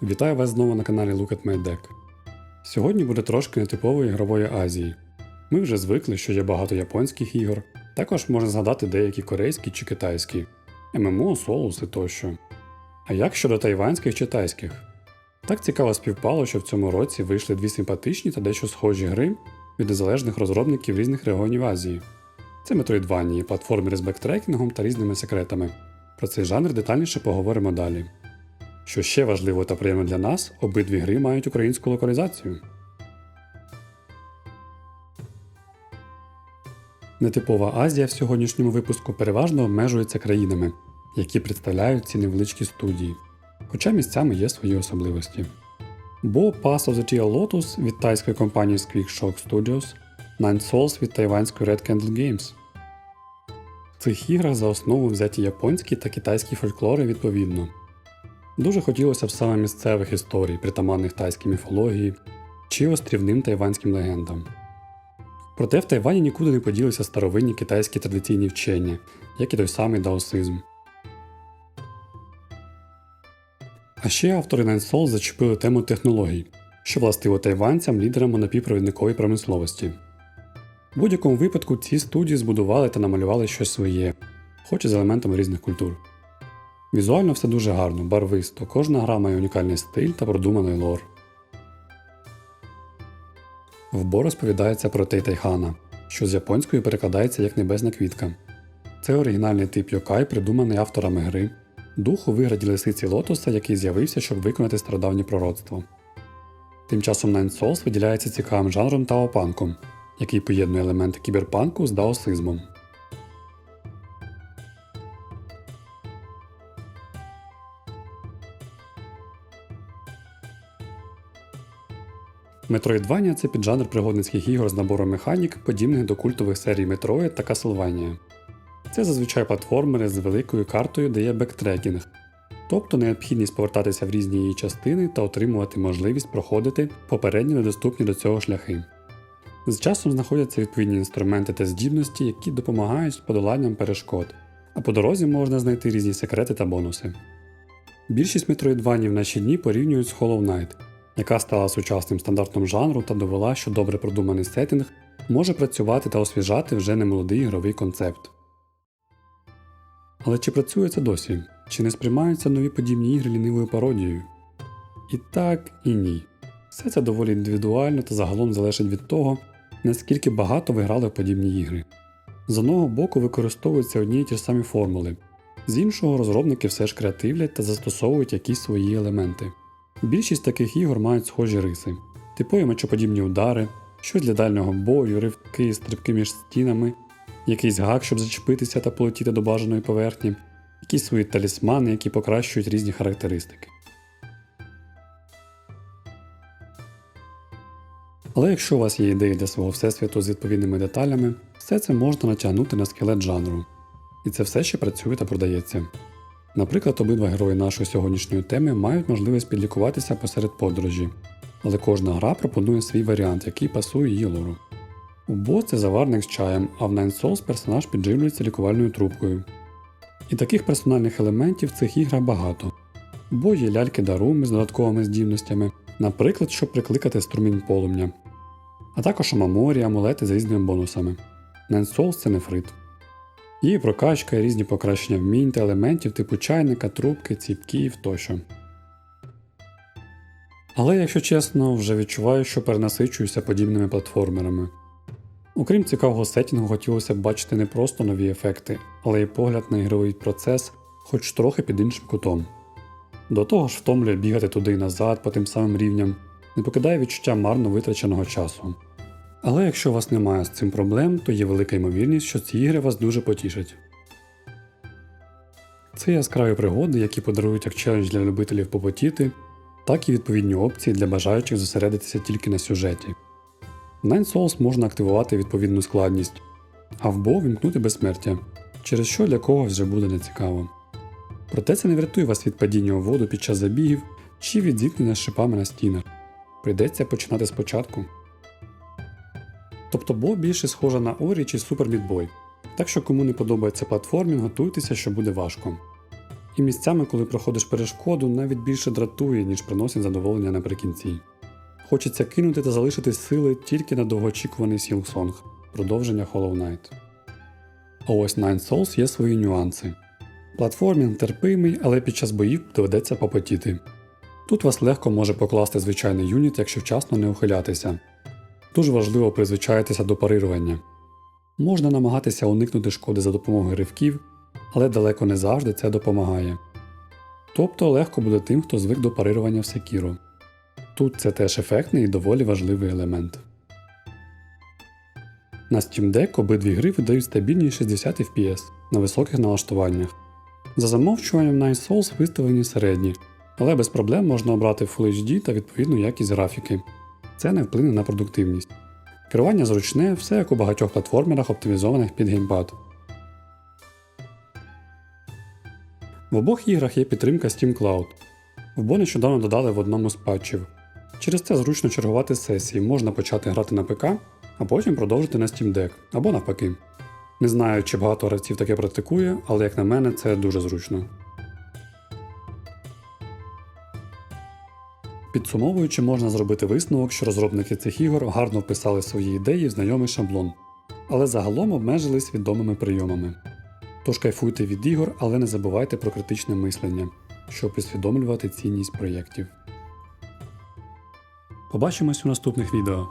Вітаю вас знову на каналі Look at My Deck. Сьогодні буде трошки нетипової ігрової Азії. Ми вже звикли, що є багато японських ігор, також можна згадати деякі корейські чи китайські, ММО, соуси тощо. А як щодо тайванських чи тайських? Так цікаво співпало, що в цьому році вийшли дві симпатичні та дещо схожі гри від незалежних розробників різних регіонів Азії. Це Metroidvania, платформери з бектрекінгом та різними секретами. Про цей жанр детальніше поговоримо далі. Що ще важливо та приємно для нас, обидві гри мають українську локалізацію. Нетипова Азія в сьогоднішньому випуску переважно обмежується країнами, які представляють ці невеличкі студії, хоча місцями є свої особливості. Бо Path of the Teal Lotus від тайської компанії Squeak Shock Studios, Nine Souls від тайванської Red Candle Games. В цих іграх за основу взяті японські та китайські фольклори відповідно. Дуже хотілося б саме місцевих історій, притаманних тайській міфології чи острівним тайванським легендам. Проте в Тайвані нікуди не поділися старовинні китайські традиційні вчення, як і той самий даосизм. А ще автори Nine Souls зачепили тему технологій, що властиво тайванцям, лідерам напівпровідникової промисловості. В будь-якому випадку ці студії збудували та намалювали щось своє, хоч і з елементами різних культур. Візуально все дуже гарно, барвисто, кожна гра має унікальний стиль та продуманий лор. В Бо розповідається про Тейтайхана, що з японської перекладається як небесна квітка. Це оригінальний тип йокай, придуманий авторами гри, дух у вигляді лисиці Лотоса, який з'явився, щоб виконати стародавнє пророцтво. Тим часом Nine Souls виділяється цікавим жанром таопанком, який поєднує елементи кіберпанку з даосизмом. Metroidvania – це піджанр пригодницьких ігор з набором механік, подібних до культових серій Metroid та Castlevania. Це зазвичай платформери з великою картою, де є бектрекінг, тобто необхідність повертатися в різні її частини та отримувати можливість проходити попередні недоступні до цього шляхи. З часом знаходяться відповідні інструменти та здібності, які допомагають з подоланням перешкод, а по дорозі можна знайти різні секрети та бонуси. Більшість Metroidvania в наші дні порівнюють з Hollow Knight, яка стала сучасним стандартом жанру та довела, що добре продуманий сеттинг може працювати та освіжати вже немолодий ігровий концепт. Але чи працює це досі? Чи не сприймаються нові подібні ігри лінивою пародією? І так, і ні. Все це доволі індивідуально та загалом залежить від того, наскільки багато ви грали в подібні ігри. З одного боку використовуються одні й ті ж самі формули, з іншого розробники все ж креативлять та застосовують якісь свої елементи. Більшість таких ігор мають схожі риси, типові мечоподібні удари, щось для дальнього бою, ривки, стрибки між стінами, якийсь гак, щоб зачепитися та полетіти до бажаної поверхні, якісь свої талісмани, які покращують різні характеристики. Але якщо у вас є ідеї для свого всесвіту з відповідними деталями, все це можна натягнути на скелет жанру. І це все ще працює та продається. Наприклад, обидва герої нашої сьогоднішньої теми мають можливість підлікуватися посеред подорожі, але кожна гра пропонує свій варіант, який пасує її лору. У Бо це заварник з чаєм, а в Nine Souls персонаж підживлюється лікувальною трубкою. І таких персональних елементів в цих іграх багато. У Бо є ляльки-даруми з додатковими здібностями, наприклад, щоб прикликати струмінь полум'я, а також амаморі, амулети з різними бонусами. Nine Souls – це нефрит. Є прокачка і різні покращення вмінь та елементів типу чайника, трубки, ціпків тощо. Але, якщо чесно, вже відчуваю, що перенасичуюся подібними платформерами. Окрім цікавого сеттінгу, хотілося б бачити не просто нові ефекти, але й погляд на ігровий процес, хоч трохи під іншим кутом. До того ж втомлює бігати туди і назад по тим самим рівням, не покидає відчуття марно витраченого часу. Але якщо у вас немає з цим проблем, то є велика ймовірність, що ці ігри вас дуже потішать. Це яскраві пригоди, які подарують як челендж для любителів попотіти, так і відповідні опції для бажаючих зосередитися тільки на сюжеті. В Nine Souls можна активувати відповідну складність, а в Бо вімкнути безсмертя, через що для когось вже буде нецікаво. Проте це не врятує вас від падіння у воду під час забігів чи від зіткнення з шипами на стінах. Прийдеться починати спочатку. Тобто Бо більше схожа на Орі чи Super Meat Boy, так що кому не подобається платформінг, готуйтеся, що буде важко. І місцями, коли проходиш перешкоду, навіть більше дратує, ніж приносить задоволення наприкінці. Хочеться кинути та залишити сили тільки на довгоочікуваний Silksong – продовження Hollow Knight. А ось Nine Souls є свої нюанси. Платформінг терпимий, але під час боїв доведеться попотіти. Тут вас легко може покласти звичайний юніт, якщо вчасно не ухилятися. Дуже важливо призвичаїтися до парирування. Можна намагатися уникнути шкоди за допомогою ривків, але далеко не завжди це допомагає. Тобто легко буде тим, хто звик до парирування в Sekiro. Тут це теж ефектний і доволі важливий елемент. На Steam Deck обидві гри видають стабільні 60 FPS на високих налаштуваннях. За замовчуванням Nine Souls виставлені середні, але без проблем можна обрати Full HD та відповідну якість графіки. Це не вплине на продуктивність. Керування зручне, все як у багатьох платформерах, оптимізованих під геймпад. В обох іграх є підтримка Steam Cloud. ВБО нещодавно додали в одному з патчів. Через це зручно чергувати сесії, можна почати грати на ПК, а потім продовжити на Steam Deck, або навпаки. Не знаю, чи багато гравців таке практикує, але як на мене це дуже зручно. Підсумовуючи, можна зробити висновок, що розробники цих ігор гарно вписали свої ідеї в знайомий шаблон, але загалом обмежились відомими прийомами. Тож кайфуйте від ігор, але не забувайте про критичне мислення, щоб усвідомлювати цінність проєктів. Побачимось у наступних відео.